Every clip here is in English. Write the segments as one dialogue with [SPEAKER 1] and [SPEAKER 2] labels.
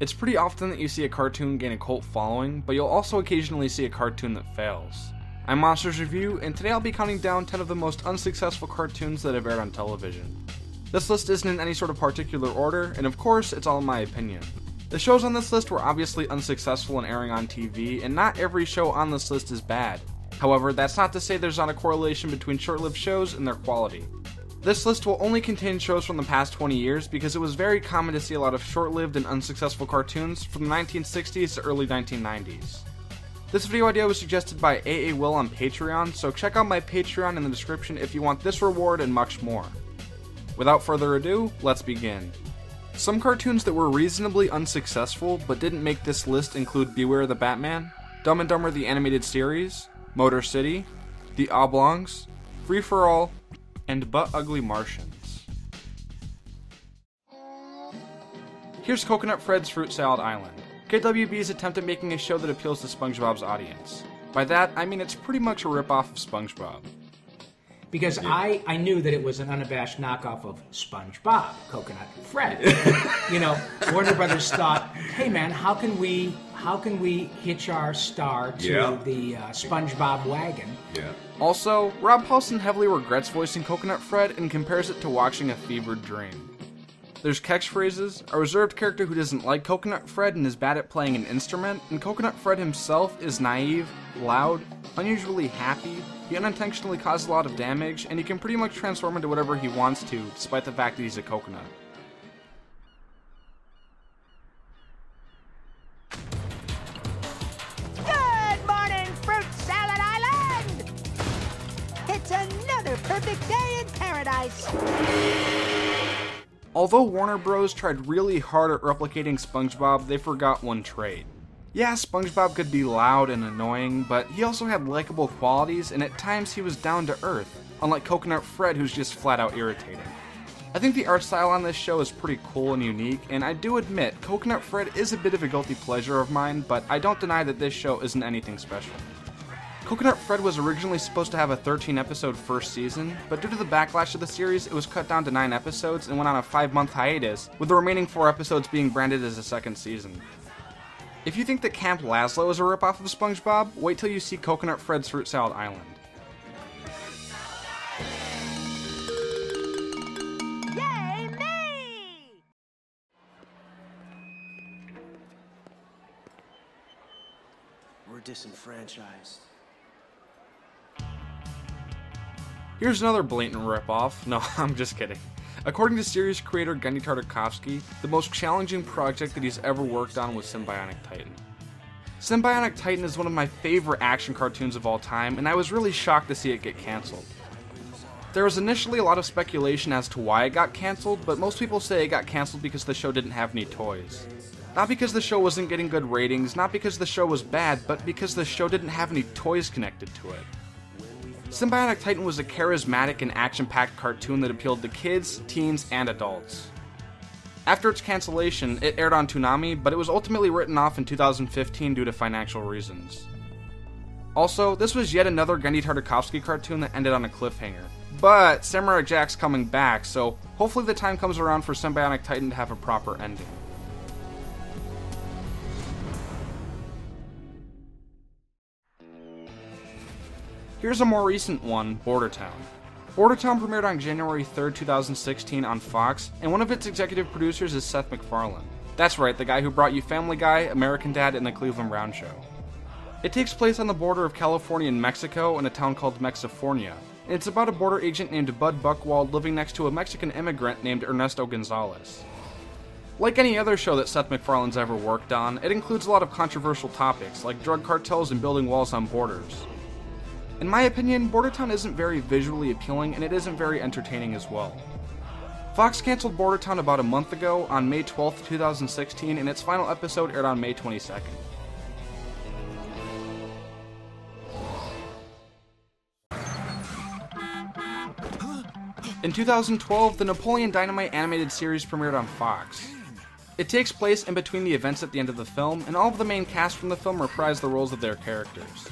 [SPEAKER 1] It's pretty often that you see a cartoon gain a cult following, but you'll also occasionally see a cartoon that fails. I'm MonstersReview, and today I'll be counting down 10 of the most unsuccessful cartoons that have aired on television. This list isn't in any sort of particular order, and of course, it's all in my opinion. The shows on this list were obviously unsuccessful in airing on TV, and not every show on this list is bad. However, that's not to say there's not a correlation between short-lived shows and their quality. This list will only contain shows from the past 20 years because it was very common to see a lot of short-lived and unsuccessful cartoons from the 1960s to early 1990s. This video idea was suggested by AA Will on Patreon, so check out my Patreon in the description if you want this reward and much more. Without further ado, let's begin. Some cartoons that were reasonably unsuccessful but didn't make this list include Beware the Batman, Dumb and Dumber the Animated Series, Motor City, The Oblongs, Free for All, and Butt Ugly Martians. Here's Coconut Fred's Fruit Salad Island, KWB's attempt at making a show that appeals to SpongeBob's audience. By that, I mean it's pretty much a ripoff of SpongeBob.
[SPEAKER 2] Because I knew that it was an unabashed knockoff of SpongeBob, Coconut Fred. You know, Warner Brothers thought, hey man, how can we hitch our star to the SpongeBob wagon?
[SPEAKER 3] Yeah.
[SPEAKER 1] Also, Rob Paulsen heavily regrets voicing Coconut Fred and compares it to watching a fevered dream. There's catchphrases, a reserved character who doesn't like Coconut Fred and is bad at playing an instrument, and Coconut Fred himself is naive, loud, unusually happy, he unintentionally causes a lot of damage, and he can pretty much transform into whatever he wants to, despite the fact that he's a coconut.
[SPEAKER 4] Good morning, Fruit Salad Island! It's another perfect day in paradise.
[SPEAKER 1] Although Warner Bros. Tried really hard at replicating SpongeBob, they forgot one trait. Yeah, SpongeBob could be loud and annoying, but he also had likable qualities, and at times he was down to earth, unlike Coconut Fred, who's just flat out irritating. I think the art style on this show is pretty cool and unique, and I do admit, Coconut Fred is a bit of a guilty pleasure of mine, but I don't deny that this show isn't anything special. Coconut Fred was originally supposed to have a 13-episode first season, but due to the backlash of the series, it was cut down to 9 episodes and went on a 5-month hiatus, with the remaining 4 episodes being branded as a second season. If you think that Camp Lazlo is a ripoff of SpongeBob, wait till you see Coconut Fred's Fruit Salad Island.
[SPEAKER 4] Yay me!
[SPEAKER 5] We're disenfranchised.
[SPEAKER 1] Here's another blatant ripoff. No, I'm just kidding. According to series creator Genndy Tartakovsky, the most challenging project that he's ever worked on was Symbionic Titan. Symbionic Titan is one of my favorite action cartoons of all time, and I was really shocked to see it get cancelled. There was initially a lot of speculation as to why it got cancelled, but most people say it got cancelled because the show didn't have any toys. Not because the show wasn't getting good ratings, not because the show was bad, but because the show didn't have any toys connected to it. Symbionic Titan was a charismatic and action-packed cartoon that appealed to kids, teens, and adults. After its cancellation, it aired on Toonami, but it was ultimately written off in 2015 due to financial reasons. Also, this was yet another Genndy Tartakovsky cartoon that ended on a cliffhanger. But Samurai Jack's coming back, so hopefully the time comes around for Symbionic Titan to have a proper ending. Here's a more recent one, Border Town. Border Town premiered on January 3rd, 2016 on Fox, and one of its executive producers is Seth MacFarlane. That's right, the guy who brought you Family Guy, American Dad, and The Cleveland Brown Show. It takes place on the border of California and Mexico in a town called Mexifornia, and it's about a border agent named Bud Buchwald living next to a Mexican immigrant named Ernesto Gonzalez. Like any other show that Seth MacFarlane's ever worked on, it includes a lot of controversial topics, like drug cartels and building walls on borders. In my opinion, Border Town isn't very visually appealing, and it isn't very entertaining as well. Fox canceled Border Town about a month ago, on May 12th, 2016, and its final episode aired on May 22nd. In 2012, the Napoleon Dynamite animated series premiered on Fox. It takes place in between the events at the end of the film, and all of the main cast from the film reprise the roles of their characters.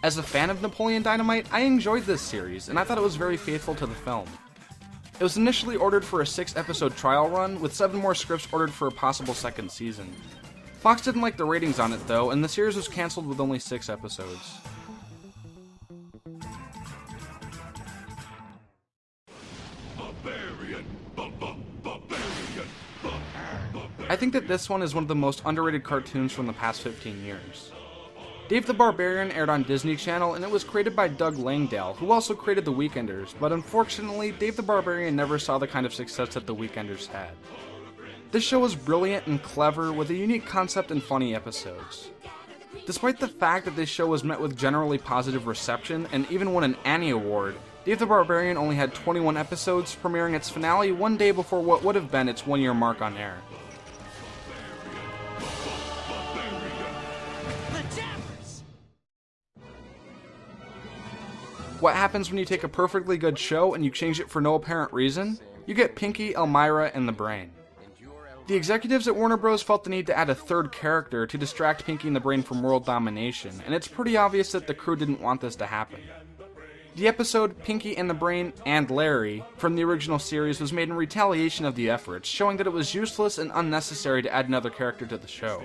[SPEAKER 1] As a fan of Napoleon Dynamite, I enjoyed this series, and I thought it was very faithful to the film. It was initially ordered for a 6-episode trial run, with 7 more scripts ordered for a possible second season. Fox didn't like the ratings on it though, and the series was cancelled with only 6 episodes. I think that this one is one of the most underrated cartoons from the past 15 years. Dave the Barbarian aired on Disney Channel, and it was created by Doug Langdale, who also created The Weekenders, but unfortunately, Dave the Barbarian never saw the kind of success that The Weekenders had. This show was brilliant and clever, with a unique concept and funny episodes. Despite the fact that this show was met with generally positive reception, and even won an Annie Award, Dave the Barbarian only had 21 episodes, premiering its finale one day before what would have been its 1-year mark on air. What happens when you take a perfectly good show and you change it for no apparent reason? You get Pinky, Elmyra, and the Brain. The executives at Warner Bros. Felt the need to add a third character to distract Pinky and the Brain from world domination, and it's pretty obvious that the crew didn't want this to happen. The episode Pinky and the Brain and Larry from the original series was made in retaliation of the efforts, showing that it was useless and unnecessary to add another character to the show.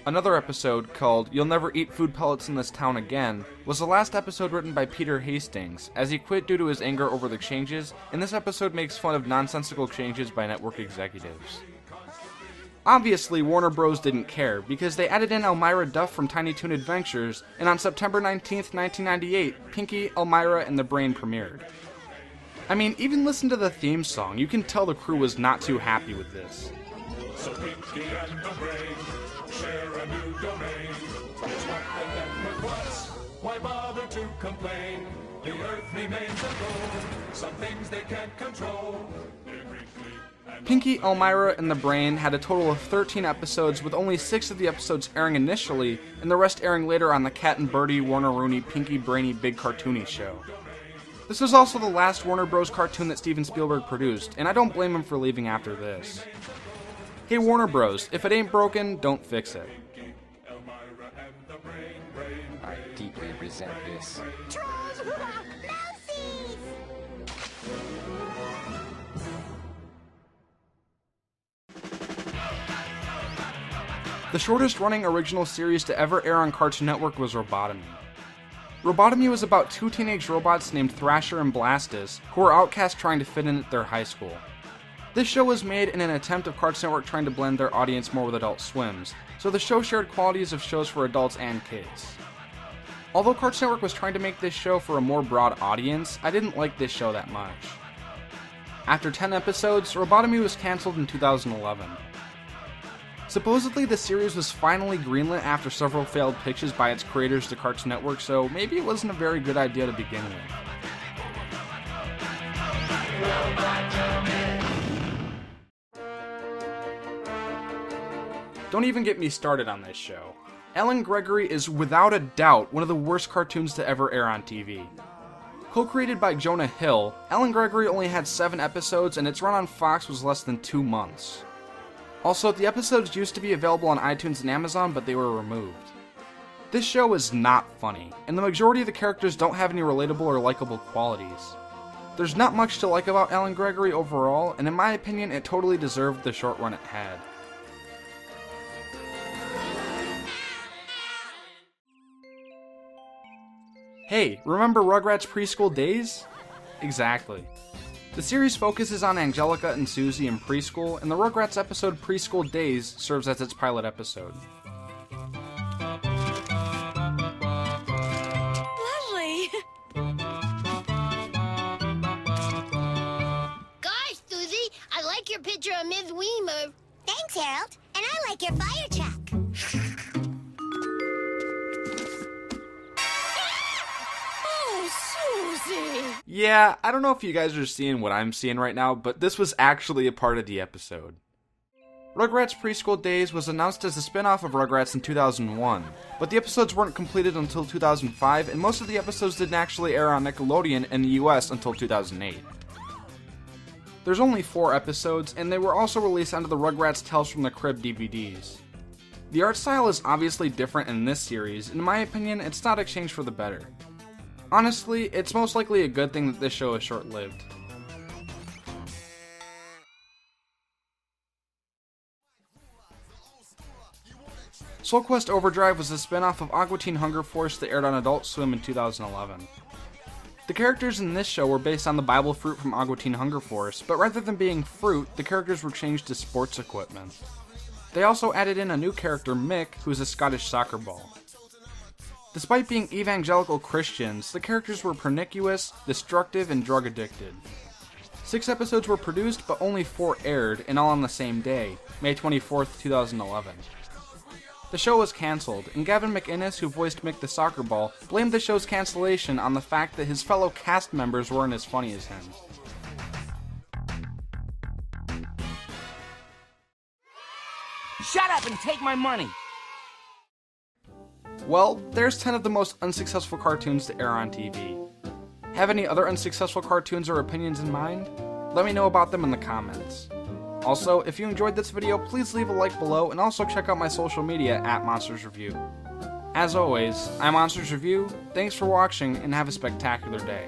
[SPEAKER 1] Another episode, called You'll Never Eat Food Pellets in This Town Again, was the last episode written by Peter Hastings, as he quit due to his anger over the changes, and this episode makes fun of nonsensical changes by network executives. Obviously, Warner Bros. Didn't care, because they added in Elmyra Duff from Tiny Toon Adventures, and on September 19th, 1998, Pinky, Elmyra, and the Brain premiered. I mean, even listen to the theme song, you can tell the crew was not too happy with this.
[SPEAKER 3] So Pinky and the Brain share a new domain. It's what the network wants. Why bother to complain? The earth remains a goal. Some things they can't control.
[SPEAKER 1] Pinky, Elmyra, and the Brain had a total of 13 episodes, with only 6 of the episodes airing initially, and the rest airing later on the Cat and Birdie, Warner Rooney, Pinky, Brainy, Big Cartoony show. This was also the last Warner Bros. Cartoon that Steven Spielberg produced, and I don't blame him for leaving after this. Hey Warner Bros., if it ain't broken, don't fix it.
[SPEAKER 6] I deeply resent this.
[SPEAKER 4] Trolls! Mousies!
[SPEAKER 1] The shortest running original series to ever air on Cartoon Network was Robotomy. Robotomy was about 2 teenage robots named Thrasher and Blastus, who were outcasts trying to fit in at their high school. This show was made in an attempt of Cartoon Network trying to blend their audience more with Adult Swim's, so the show shared qualities of shows for adults and kids. Although Cartoon Network was trying to make this show for a more broad audience, I didn't like this show that much. After 10 episodes, Robotomy was cancelled in 2011. Supposedly, the series was finally greenlit after several failed pitches by its creators to Cartoon Network, so maybe it wasn't a very good idea to begin with. Don't even get me started on this show. Ellen Gregory is without a doubt one of the worst cartoons to ever air on TV. Co-created by Jonah Hill, Ellen Gregory only had 7 episodes and its run on Fox was less than 2 months. Also, the episodes used to be available on iTunes and Amazon, but they were removed. This show is not funny, and the majority of the characters don't have any relatable or likable qualities. There's not much to like about Ellen Gregory overall, and in my opinion, it totally deserved the short run it had. Hey, remember Rugrats Preschool days? Exactly. The series focuses on Angelica and Susie in preschool, and the Rugrats episode Preschool Days serves as its pilot episode.
[SPEAKER 7] Lovely!
[SPEAKER 8] Gosh, Susie, I like your picture of Ms. Weimer.
[SPEAKER 4] Thanks, Harold. And I like your fire truck.
[SPEAKER 1] Yeah, I don't know if you guys are seeing what I'm seeing right now, but this was actually a part of the episode. Rugrats Preschool Days was announced as a spin-off of Rugrats in 2001, but the episodes weren't completed until 2005, and most of the episodes didn't actually air on Nickelodeon in the US until 2008. There's only 4 episodes, and they were also released onto the Rugrats Tales from the Crib DVDs. The art style is obviously different in this series, and in my opinion, it's not a change for the better. Honestly, it's most likely a good thing that this show is short-lived. Soul Quest Overdrive was a spin-off of Aqua Teen Hunger Force that aired on Adult Swim in 2011. The characters in this show were based on the Bible fruit from Aqua Teen Hunger Force, but rather than being fruit, the characters were changed to sports equipment. They also added in a new character, Mick, who is a Scottish soccer ball. Despite being evangelical Christians, the characters were pernicious, destructive, and drug addicted. 6 episodes were produced, but only 4 aired, and all on the same day, May 24th, 2011. The show was cancelled, and Gavin McInnes, who voiced Mick the soccer ball, blamed the show's cancellation on the fact that his fellow cast members weren't as funny as him.
[SPEAKER 7] Shut up and take my money!
[SPEAKER 1] Well, there's 10 of the most unsuccessful cartoons to air on TV. Have any other unsuccessful cartoons or opinions in mind? Let me know about them in the comments. Also, if you enjoyed this video, please leave a like below and also check out my social media at MonstersReview. As always, I'm MonstersReview, thanks for watching and have a spectacular day.